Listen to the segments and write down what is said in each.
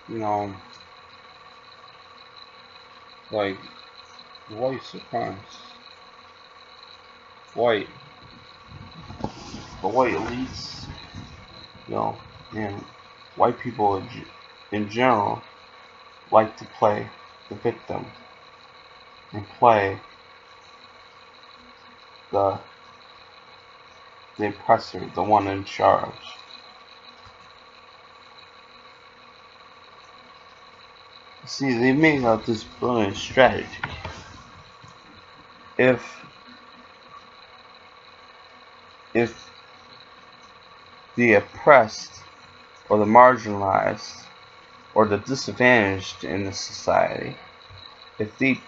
you know, like white supremacists, white, the white elites, you know, and white people in general like to play the victim and play the oppressor, the one in charge. See, they made out this brilliant strategy. If the oppressed or the marginalized or the disadvantaged in the society, if they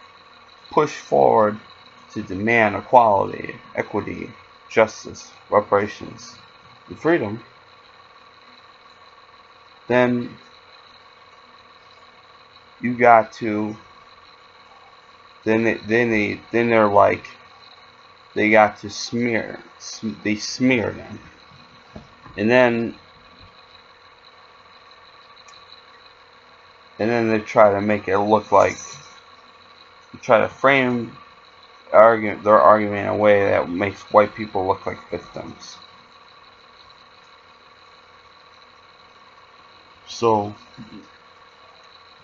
push forward to demand equality, equity, justice, reparations, and freedom, then you got to they're like they got to they smear them, and then they try to make it look like, try to frame their argument in a way that makes white people look like victims. So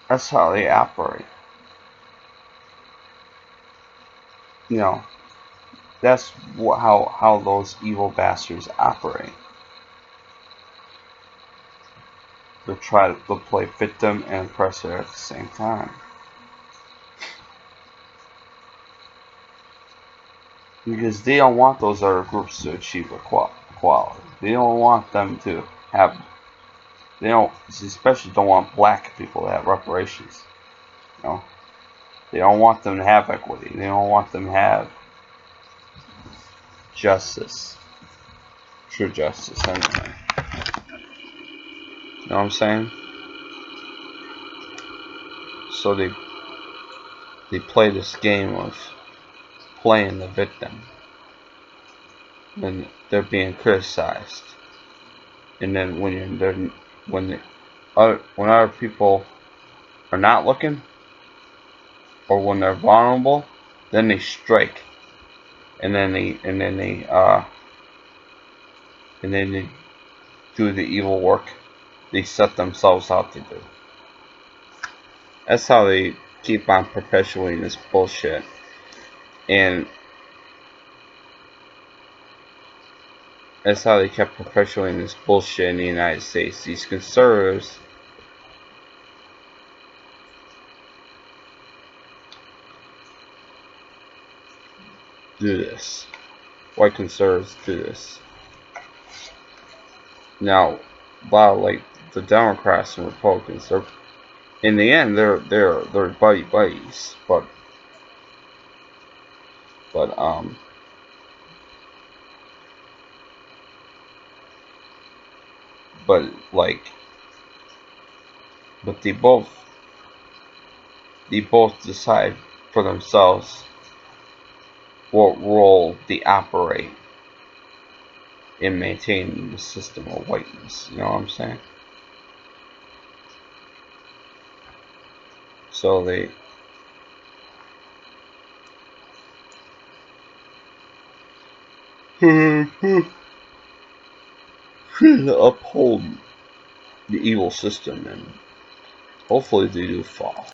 that's how they operate. You know, that's how those evil bastards operate. They try to play victim and oppressor at the same time. Because they don't want those other groups to achieve equality. They don't want them to have, they don't, especially don't want black people to have reparations. You know, they don't want them to have equity. They don't want them to have justice, true justice, anyway. You know what I'm saying? So they play this game of playing the victim when they're being criticized, and then when other people are not looking, or when they're vulnerable, then they strike, and then they do the evil work they set themselves out to do. That's how they keep on perpetuating this bullshit. And that's how they kept perpetuating this bullshit in the United States. These conservatives do this. White conservatives do this. Now, while like the Democrats and Republicans, they're in the end they're buddies, but like but they both decide for themselves what role they operate in maintaining the system of whiteness. You know what I'm saying? So they uphold the evil system, and hopefully they do fall.